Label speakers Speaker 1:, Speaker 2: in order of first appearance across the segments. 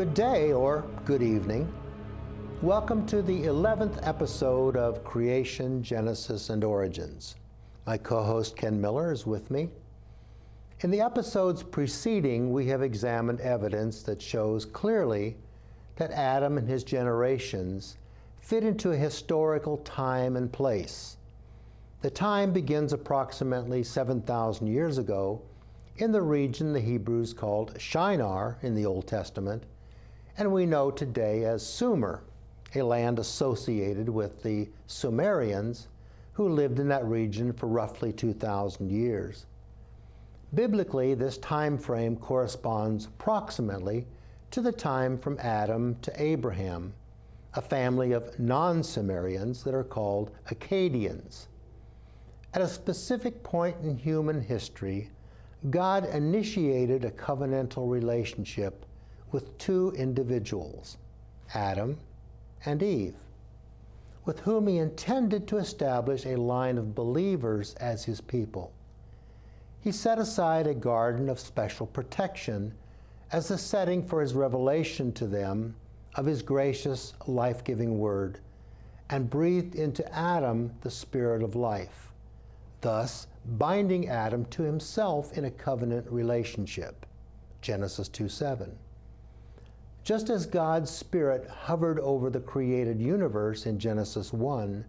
Speaker 1: Good day or good evening. Welcome to the 11th episode of Creation, Genesis, and Origins. My co-host Ken Miller is with me. In the episodes preceding, we have examined evidence that shows clearly that Adam and his generations fit into a historical time and place. The time begins approximately 7,000 years ago in the region the Hebrews called Shinar in the Old Testament, and we know today as Sumer, a land associated with the Sumerians who lived in that region for roughly 2,000 years. Biblically, this time frame corresponds approximately to the time from Adam to Abraham, a family of non-Sumerians that are called Akkadians. At a specific point in human history, God initiated a covenantal relationship with two individuals, Adam and Eve, with whom he intended to establish a line of believers as his people. He set aside a garden of special protection as the setting for his revelation to them of his gracious, life-giving word, and breathed into Adam the spirit of life, thus binding Adam to himself in a covenant relationship. Genesis 2:7. Just as God's Spirit hovered over the created universe in Genesis 1,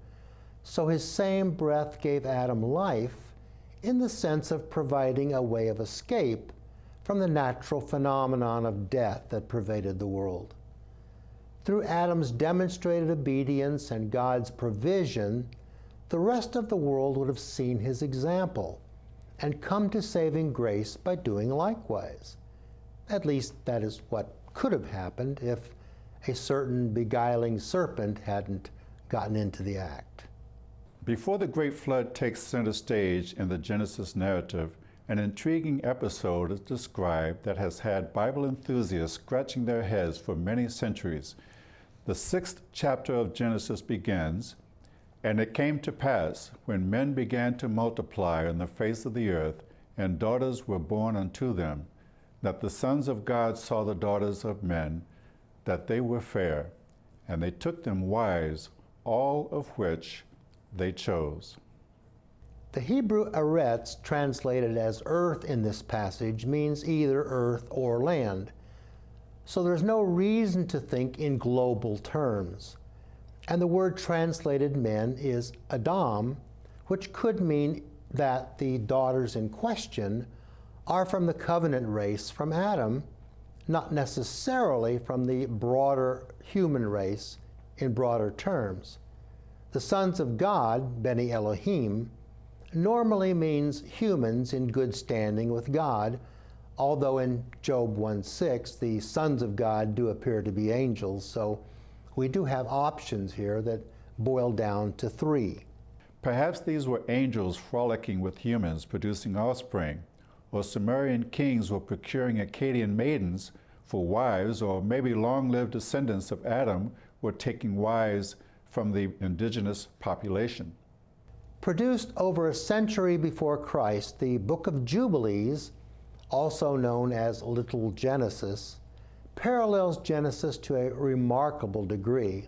Speaker 1: so his same breath gave Adam life in the sense of providing a way of escape from the natural phenomenon of death that pervaded the world. Through Adam's demonstrated obedience and God's provision, the rest of the world would have seen his example and come to saving grace by doing likewise. At least that is what could have happened if a certain beguiling serpent hadn't gotten into the act.
Speaker 2: Before the Great Flood takes center stage in the Genesis narrative, an intriguing episode is described that has had Bible enthusiasts scratching their heads for many centuries. The 6th chapter of Genesis begins, "And it came to pass, when men began to multiply on the face of the earth, and daughters were born unto them, that the sons of God saw the daughters of men, that they were fair, and they took them wives, all of which they chose."
Speaker 1: The Hebrew eretz, translated as earth in this passage, means either earth or land. So there's no reason to think in global terms. And the word translated men is Adam, which could mean that the daughters in question are from the covenant race from Adam, not necessarily from the broader human race in broader terms. The sons of God, Beni Elohim, normally means humans in good standing with God, although in Job 1:6, the sons of God do appear to be angels, so we do have options here that boil down to three.
Speaker 2: Perhaps these were angels frolicking with humans, producing offspring, or Sumerian kings were procuring Akkadian maidens for wives, or maybe long-lived descendants of Adam were taking wives from the indigenous population.
Speaker 1: Produced over a century before Christ, the Book of Jubilees, also known as Little Genesis, parallels Genesis to a remarkable degree,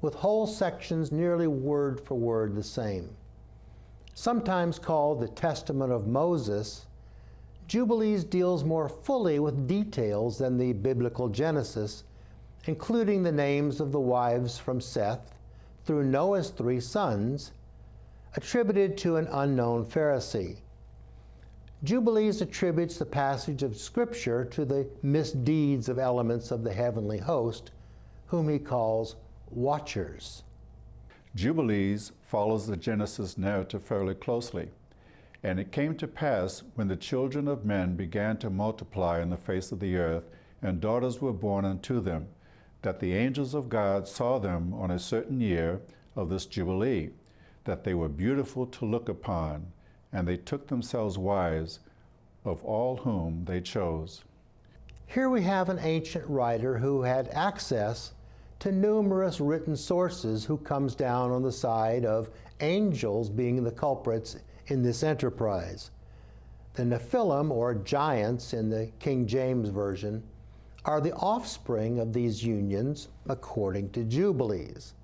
Speaker 1: with whole sections nearly word for word the same. Sometimes called the Testament of Moses, Jubilees deals more fully with details than the biblical Genesis, including the names of the wives from Seth through Noah's 3 sons, attributed to an unknown Pharisee. Jubilees attributes the passage of Scripture to the misdeeds of elements of the heavenly host, whom he calls watchers.
Speaker 2: Jubilees follows the Genesis narrative fairly closely. "And it came to pass, when the children of men began to multiply on the face of the earth, and daughters were born unto them, that the angels of God saw them on a certain year of this Jubilee, that they were beautiful to look upon, and they took themselves wives of all whom they chose."
Speaker 1: Here we have an ancient writer who had access to numerous written sources who comes down on the side of angels being the culprits in this enterprise. The Nephilim, or giants in the King James Version, are the offspring of these unions according to Jubilees.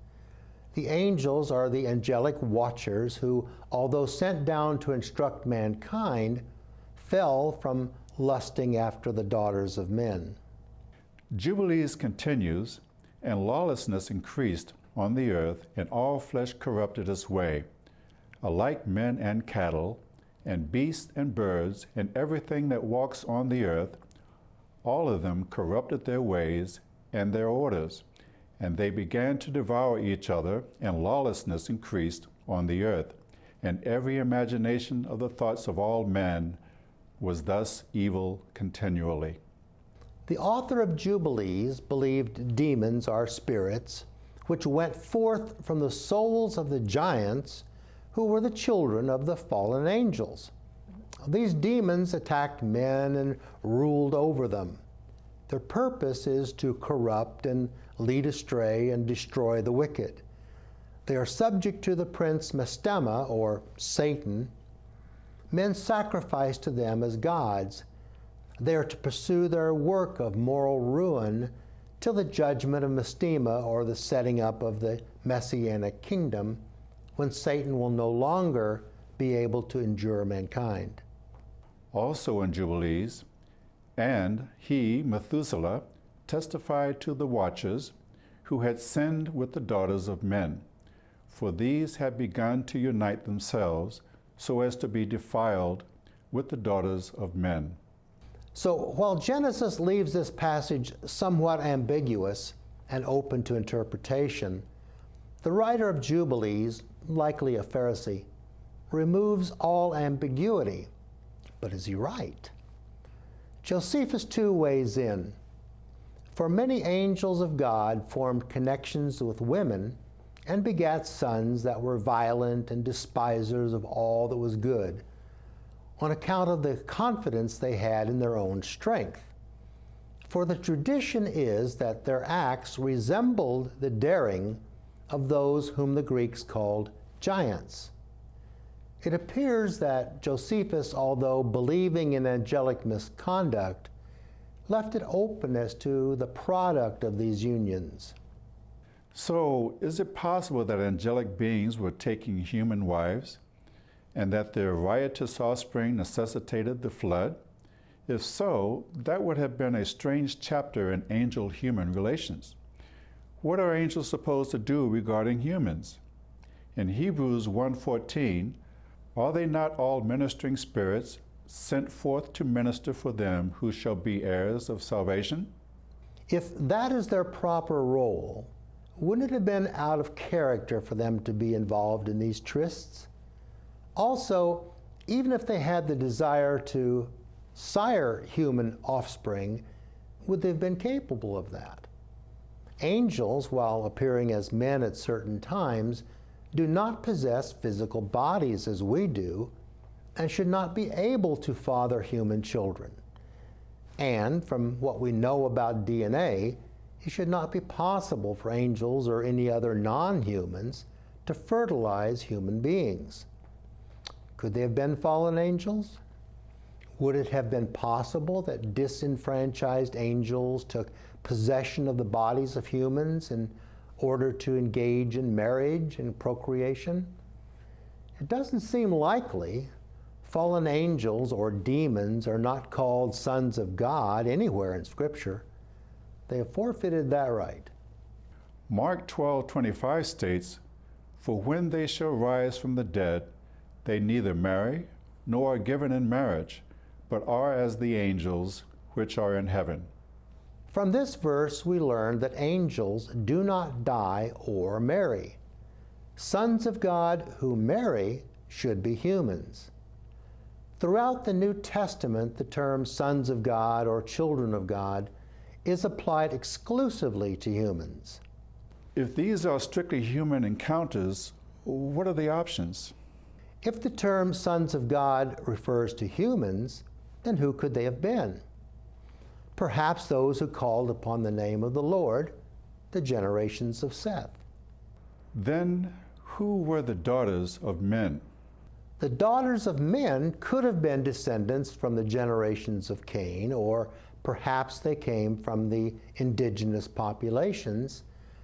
Speaker 1: The angels are the angelic watchers who, although sent down to instruct mankind, fell from lusting after the daughters of men.
Speaker 2: Jubilees continues, and lawlessness increased on the earth, and all flesh corrupted its way, alike men and cattle, and beasts and birds, and everything that walks on the earth, all of them corrupted their ways and their orders, and they began to devour each other, and lawlessness increased on the earth, and every imagination of the thoughts of all men was thus evil continually.
Speaker 1: The author of Jubilees believed demons are spirits which went forth from the souls of the giants who were the children of the fallen angels. These demons attacked men and ruled over them. Their purpose is to corrupt and lead astray and destroy the wicked. They are subject to the prince Mastema, or Satan. Men sacrifice to them as gods. They are to pursue their work of moral ruin till the judgment of Mastema, or the setting up of the Messianic kingdom, when Satan will no longer be able to endure mankind.
Speaker 2: Also in Jubilees, and he, Methuselah, testified to the watchers who had sinned with the daughters of men, for these had begun to unite themselves so as to be defiled with the daughters of men.
Speaker 1: So while Genesis leaves this passage somewhat ambiguous and open to interpretation, the writer of Jubilees, likely a Pharisee, removes all ambiguity. But is he right? Josephus too weighs in. For many angels of God formed connections with women and begat sons that were violent and despisers of all that was good, on account of the confidence they had in their own strength. For the tradition is that their acts resembled the daring of those whom the Greeks called giants. It appears that Josephus, although believing in angelic misconduct, left it open as to the product of these unions.
Speaker 2: So, is it possible that angelic beings were taking human wives, and that their riotous offspring necessitated the flood? If so, that would have been a strange chapter in angel-human relations. What are angels supposed to do regarding humans? In Hebrews 1:14, are they not all ministering spirits sent forth to minister for them who shall be heirs of salvation?
Speaker 1: If that is their proper role, wouldn't it have been out of character for them to be involved in these trysts? Also, even if they had the desire to sire human offspring, would they have been capable of that? Angels, while appearing as men at certain times, do not possess physical bodies as we do, and should not be able to father human children. And from what we know about DNA, it should not be possible for angels or any other non-humans to fertilize human beings. Could they have been fallen angels? Would it have been possible that disenfranchised angels took possession of the bodies of humans in order to engage in marriage and procreation? It doesn't seem likely. Fallen angels or demons are not called sons of God anywhere in Scripture. They have forfeited that right.
Speaker 2: Mark 12:25 states, "For when they shall rise from the dead, they neither marry nor are given in marriage, but are as the angels which are in heaven."
Speaker 1: From this verse, we learn that angels do not die or marry. Sons of God who marry should be humans. Throughout the New Testament, the term sons of God or children of God is applied exclusively to humans.
Speaker 2: If these are strictly human encounters, what are the options?
Speaker 1: If the term sons of God refers to humans, then who could they have been? Perhaps those who called upon the name of the Lord, the generations of Seth.
Speaker 2: Then who were the daughters of men?
Speaker 1: The daughters of men could have been descendants from the generations of Cain, or Perhaps they came from the indigenous populations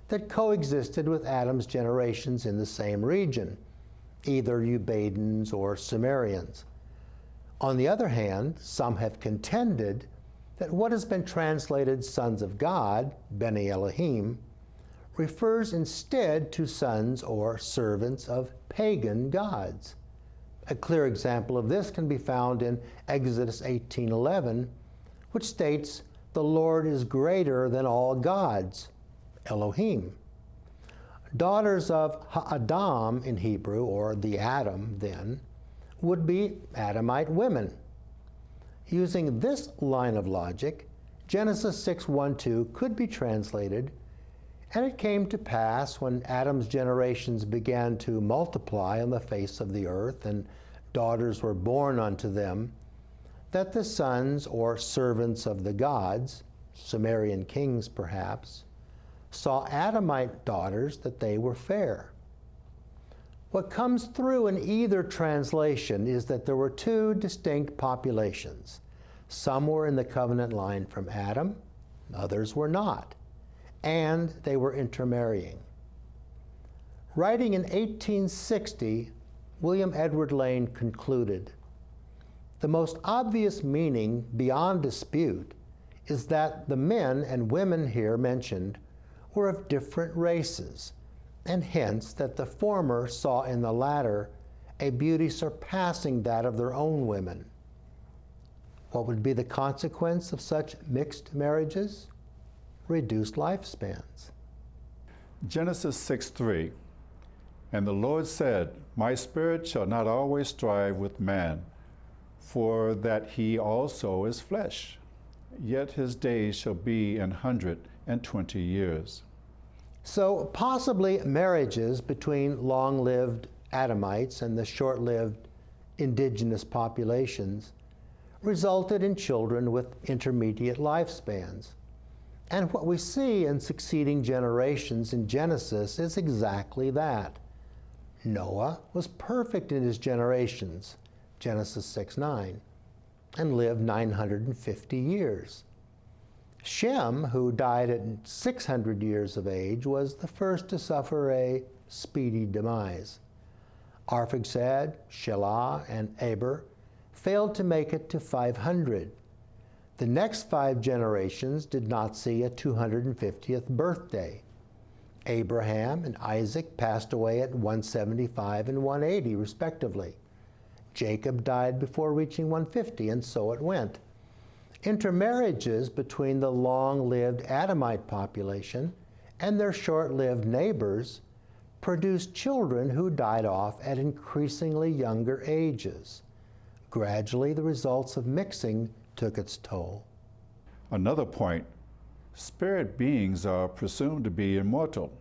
Speaker 1: that coexisted with Adam's generations in the same region, either Ubadans or Sumerians. On the other hand, some have contended that what has been translated sons of God, Beni Elohim, refers instead to sons or servants of pagan gods. A clear example of this can be found in Exodus 18:11, which states, "The Lord is greater than all gods," Elohim. Daughters of Ha'adam in Hebrew, or the Adam then, would be Adamite women. Using this line of logic, Genesis 6:1-2 could be translated, "And it came to pass when Adam's generations began to multiply on the face of the earth, and daughters were born unto them, that the sons or servants of the gods," Sumerian kings perhaps, "saw Adamite daughters that they were fair." What comes through in either translation is that there were two distinct populations. Some were in the covenant line from Adam, others were not, and they were intermarrying. Writing in 1860, William Edward Lane concluded, "The most obvious meaning beyond dispute is that the men and women here mentioned were of different races, and hence that the former saw in the latter a beauty surpassing that of their own women." What would be the consequence of such mixed marriages? Reduced lifespans.
Speaker 2: Genesis 6:3, "And the Lord said, My spirit shall not always strive with man, for that he also is flesh, yet his days shall be 120 years."
Speaker 1: So possibly marriages between long-lived Adamites and the short-lived indigenous populations resulted in children with intermediate lifespans. And what we see in succeeding generations in Genesis is exactly that. Noah was perfect in his generations, Genesis 6:9, and lived 950 years. Shem, who died at 600 years of age, was the first to suffer a speedy demise. Arphaxad, Shelah, and Eber failed to make it to 500. The next 5 generations did not see a 250th birthday. Abraham and Isaac passed away at 175 and 180, respectively. Jacob died before reaching 150, and so it went. Intermarriages between the long-lived Adamite population and their short-lived neighbors produced children who died off at increasingly younger ages. Gradually, the results of mixing took its toll.
Speaker 2: Another point, spirit beings are presumed to be immortal.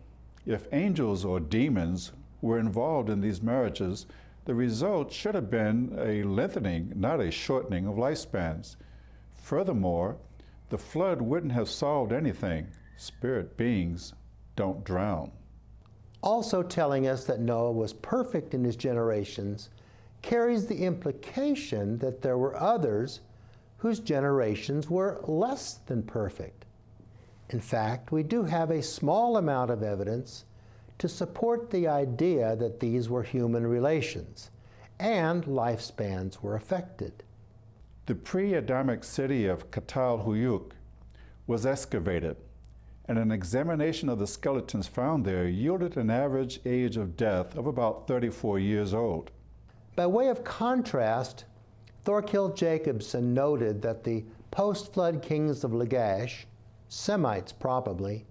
Speaker 2: If angels or demons were involved in these marriages, the result should have been a lengthening, not a shortening of lifespans. Furthermore, the flood wouldn't have solved anything. Spirit beings don't drown.
Speaker 1: Also telling us that Noah was perfect in his generations carries the implication that there were others whose generations were less than perfect. In fact, we do have a small amount of evidence to support the idea that these were human relations and lifespans were affected.
Speaker 2: The pre-Adamic city of Katal Huyuk was excavated, and an examination of the skeletons found there yielded an average age of death of about 34 years old.
Speaker 1: By way of contrast, Thorkild Jacobson noted that the post-flood kings of Lagash, Semites probably,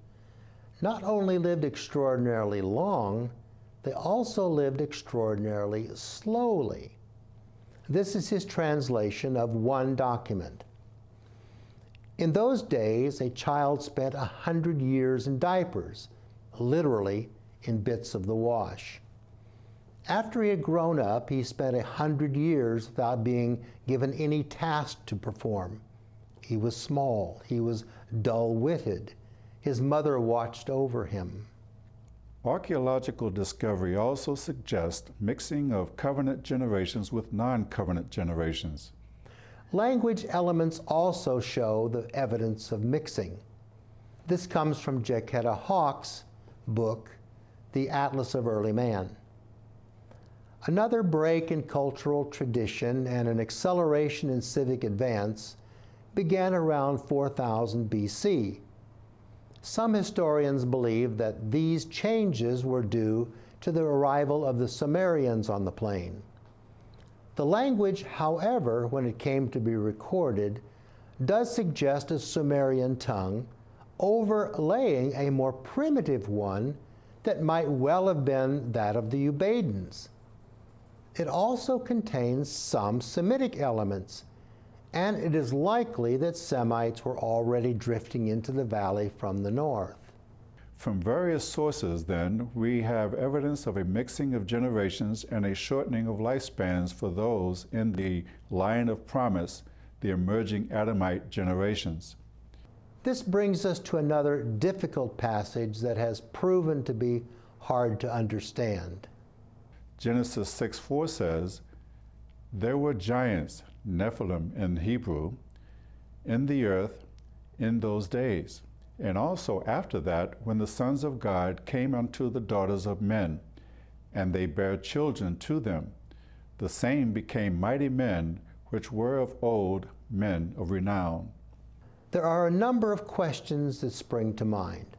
Speaker 1: not only lived extraordinarily long, they also lived extraordinarily slowly. This is his translation of one document. In those days, a child spent 100 years in diapers, literally in bits of the wash. After he had grown up, he spent 100 years without being given any task to perform. He was small, he was dull-witted. His mother watched over him.
Speaker 2: Archaeological discovery also suggests mixing of covenant generations with non-covenant generations.
Speaker 1: Language elements also show the evidence of mixing. This comes from Jacquetta Hawk's book, The Atlas of Early Man. Another break in cultural tradition and an acceleration in civic advance began around 4000 BC. Some historians believe that these changes were due to the arrival of the Sumerians on the plain. The language, however, when it came to be recorded, does suggest a Sumerian tongue overlaying a more primitive one that might well have been that of the Ubadans. It also contains some Semitic elements, and it is likely that Semites were already drifting into the valley from the north.
Speaker 2: From various sources, then, we have evidence of a mixing of generations and a shortening of lifespans for those in the line of promise, the emerging Adamite generations.
Speaker 1: This brings us to another difficult passage that has proven to be hard to understand.
Speaker 2: Genesis 6:4 says, "There were giants, Nephilim in Hebrew, in the earth in those days, and also after that, when the sons of God came unto the daughters of men, and they bare children to them. The same became mighty men, which were of old men of renown."
Speaker 1: There are a number of questions that spring to mind.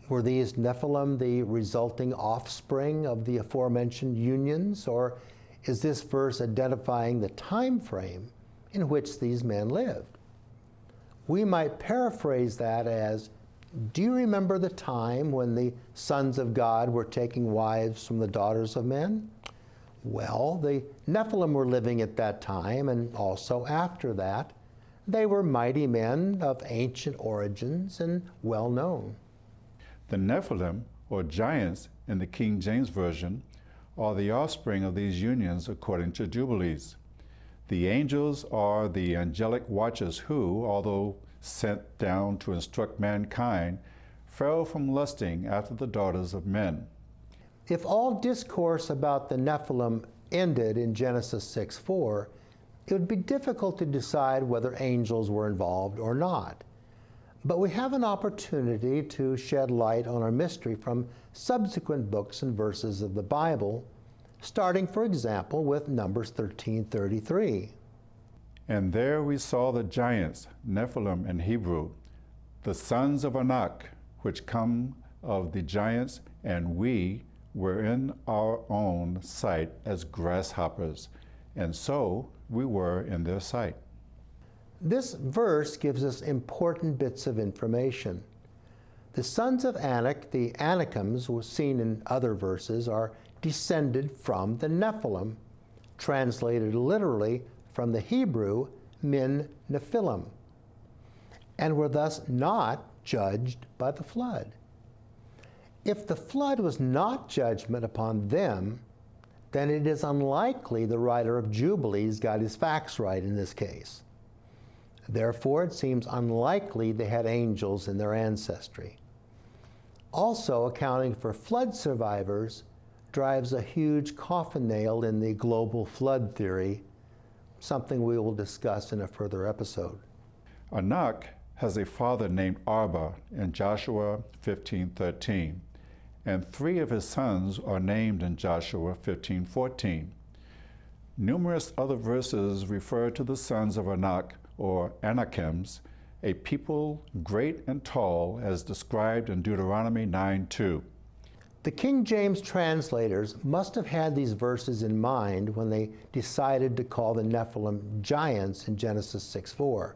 Speaker 1: Were these Nephilim the resulting offspring of the aforementioned unions, or is this verse identifying the time frame in which these men lived? We might paraphrase that as, do you remember the time when the sons of God were taking wives from the daughters of men? Well, the Nephilim were living at that time, and also after that. They were mighty men of ancient origins and well known.
Speaker 2: The Nephilim, or giants in the King James Version, are the offspring of these unions according to Jubilees. The angels are the angelic watchers who, although sent down to instruct mankind, fell from lusting after the daughters of men.
Speaker 1: If all discourse about the Nephilim ended in Genesis 6:4, it would be difficult to decide whether angels were involved or not. But we have an opportunity to shed light on our mystery from subsequent books and verses of the Bible, starting, for example, with Numbers 13:33.
Speaker 2: "And there we saw the giants, Nephilim in Hebrew, the sons of Anak, which come of the giants, and we were in our own sight as grasshoppers, and so we were in their sight."
Speaker 1: This verse gives us important bits of information. The sons of Anak, the Anakims, seen in other verses, are descended from the Nephilim, translated literally from the Hebrew min Nephilim, and were thus not judged by the flood. If the flood was not judgment upon them, then it is unlikely the writer of Jubilees got his facts right in this case. Therefore, it seems unlikely they had angels in their ancestry. Also, accounting for flood survivors drives a huge coffin nail in the global flood theory, something we will discuss in a further episode.
Speaker 2: Anak has a father named Arba in Joshua 15:13, and 3 of his sons are named in Joshua 15:14. Numerous other verses refer to the sons of Anak, or Anakims, a people great and tall, as described in Deuteronomy 9:2.
Speaker 1: The King James translators must have had these verses in mind when they decided to call the Nephilim giants in Genesis 6:4.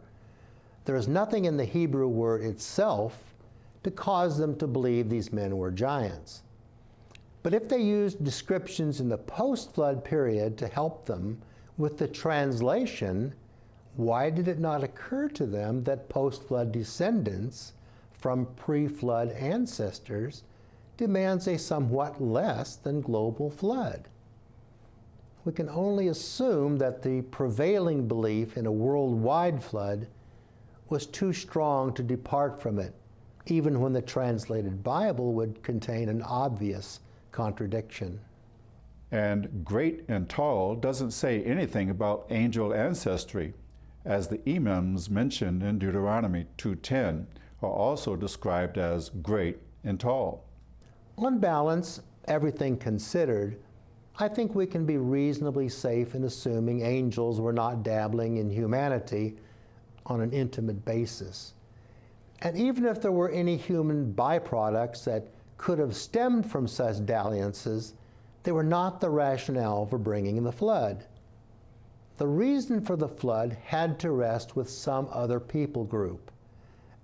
Speaker 1: There is nothing in the Hebrew word itself to cause them to believe these men were giants. But if they used descriptions in the post-flood period to help them with the translation, why did it not occur to them that post-flood descendants from pre-flood ancestors demands a somewhat less than global flood? We can only assume that the prevailing belief in a worldwide flood was too strong to depart from it, even when the translated Bible would contain an obvious contradiction.
Speaker 2: And great and tall doesn't say anything about angel ancestry. as the imams mentioned in Deuteronomy 2:10 are also described as great and tall.
Speaker 1: On balance, everything considered, I think we can be reasonably safe in assuming angels were not dabbling in humanity on an intimate basis. And even if there were any human byproducts that could have stemmed from such dalliances, they were not the rationale for bringing the flood. The reason for the flood had to rest with some other people group,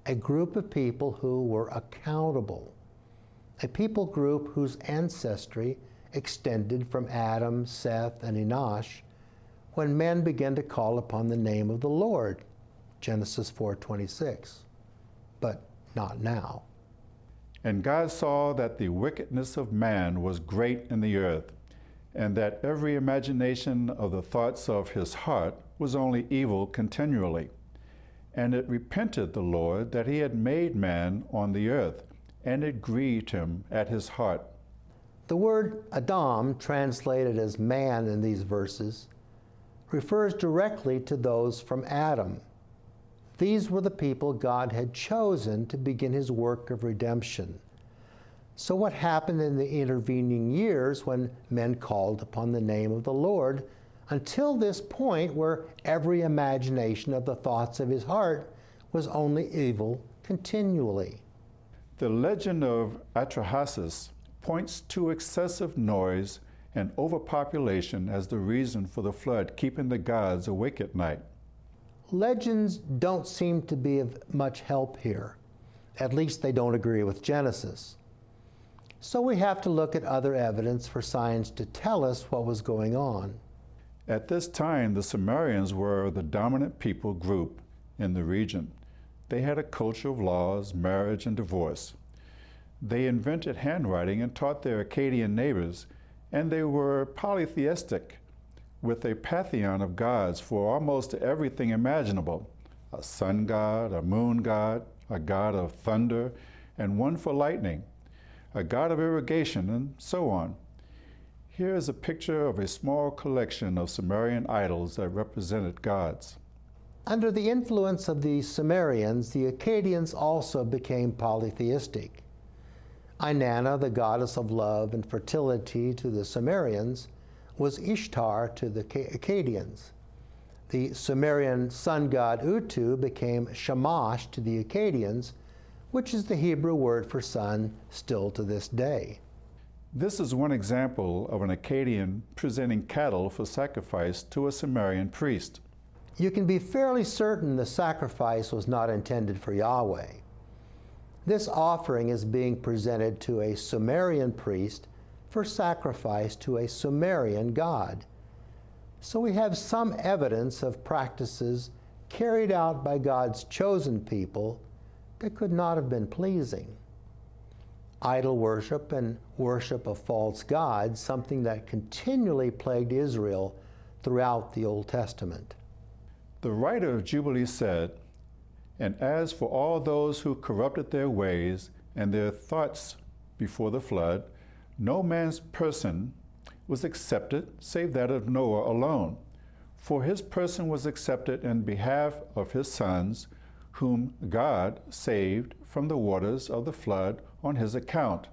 Speaker 1: a group of people who were accountable, a people group whose ancestry extended from Adam, Seth, and Enosh when men began to call upon the name of the Lord, Genesis 4:26, but not now.
Speaker 2: And God saw that the wickedness of man was great in the earth, and that every imagination of the thoughts of his heart was only evil continually. And it repented the Lord that he had made man on the earth, and it grieved him at his heart.
Speaker 1: The word Adam, translated as man in these verses, refers directly to those from Adam. These were the people God had chosen to begin his work of redemption. So what happened in the intervening years when men called upon the name of the Lord until this point where every imagination of the thoughts of his heart was only evil continually?
Speaker 2: The legend of Atrahasis points to excessive noise and overpopulation as the reason for the flood, keeping the gods awake at night.
Speaker 1: Legends don't seem to be of much help here. At least they don't agree with Genesis. So we have to look at other evidence for science to tell us what was going on.
Speaker 2: At this time, the Sumerians were the dominant people group in the region. They had a culture of laws, marriage, and divorce. They invented handwriting and taught their Akkadian neighbors, and they were polytheistic, with a pantheon of gods for almost everything imaginable: a sun god, a moon god, a god of thunder, and one for lightning, a god of irrigation, and so on. Here is a picture of a small collection of Sumerian idols that represented gods.
Speaker 1: Under the influence of the Sumerians, the Akkadians also became polytheistic. Inanna, the goddess of love and fertility to the Sumerians, was Ishtar to the Akkadians. The Sumerian sun god Utu became Shamash to the Akkadians, which is the Hebrew word for sun still to this day.
Speaker 2: This is one example of an Akkadian presenting cattle for sacrifice to a Sumerian priest.
Speaker 1: You can be fairly certain the sacrifice was not intended for Yahweh. This offering is being presented to a Sumerian priest for sacrifice to a Sumerian god. So we have some evidence of practices carried out by God's chosen people that could not have been pleasing. Idol worship and worship of false gods, something that continually plagued Israel throughout the Old Testament.
Speaker 2: The writer of Jubilee said, "And as for all those who corrupted their ways and their thoughts before the flood, no man's person was accepted save that of Noah alone. For his person was accepted in behalf of his sons, whom God saved from the waters of the flood on his account,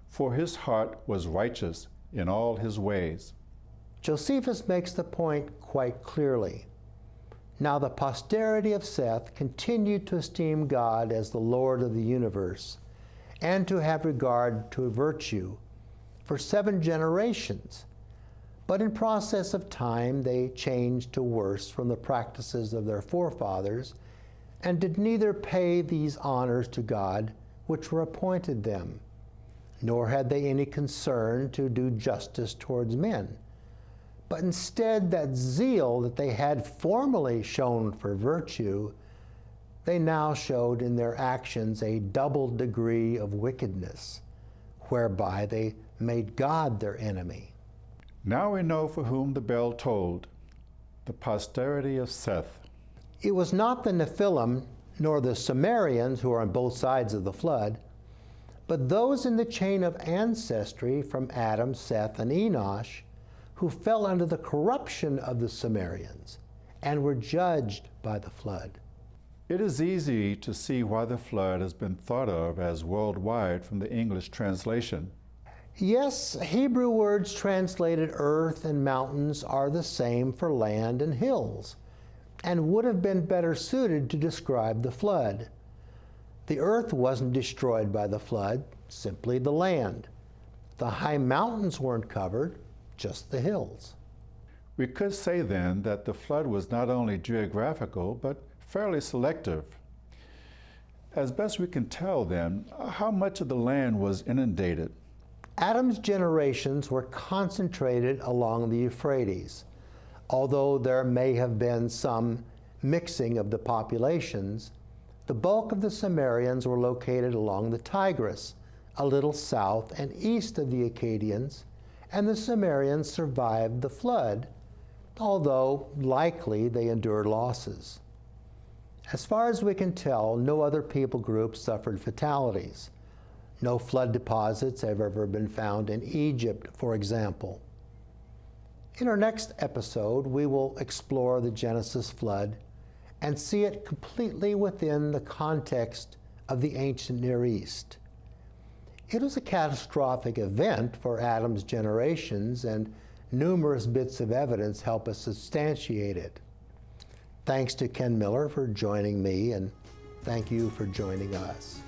Speaker 2: for his heart was righteous in all his ways."
Speaker 1: Josephus makes the point quite clearly. Now the posterity of Seth continued to esteem God as the Lord of the universe, and to have regard to virtue for 7 generations. But in process of time they changed to worse from the practices of their forefathers, and did neither pay these honors to God which were appointed them, nor had they any concern to do justice towards men. But instead, that zeal that they had formerly shown for virtue, they now showed in their actions a double degree of wickedness, whereby they made God their enemy.
Speaker 2: Now we know for whom the bell tolled, the posterity of Seth.
Speaker 1: It was not the Nephilim nor the Sumerians who are on both sides of the flood, but those in the chain of ancestry from Adam, Seth, and Enosh, who fell under the corruption of the Sumerians and were judged by the flood.
Speaker 2: It is easy to see why the flood has been thought of as worldwide from the English translation.
Speaker 1: Yes, Hebrew words translated earth and mountains are the same for land and hills, and would have been better suited to describe the flood. The earth wasn't destroyed by the flood, simply the land. The high mountains weren't covered, just the hills.
Speaker 2: We could say then that the flood was not only geographical, but fairly selective. As best we can tell then, how much of the land was inundated?
Speaker 1: Adam's generations were concentrated along the Euphrates. Although there may have been some mixing of the populations, the bulk of the Sumerians were located along the Tigris, a little south and east of the Akkadians, and the Sumerians survived the flood, although likely they endured losses. As far as we can tell, no other people groups suffered fatalities. No flood deposits have ever been found in Egypt, for example. In our next episode, we will explore the Genesis flood and see it completely within the context of the ancient Near East. It was a catastrophic event for Adam's generations, and numerous bits of evidence help us substantiate it. Thanks to Ken Miller for joining me, and thank you for joining us.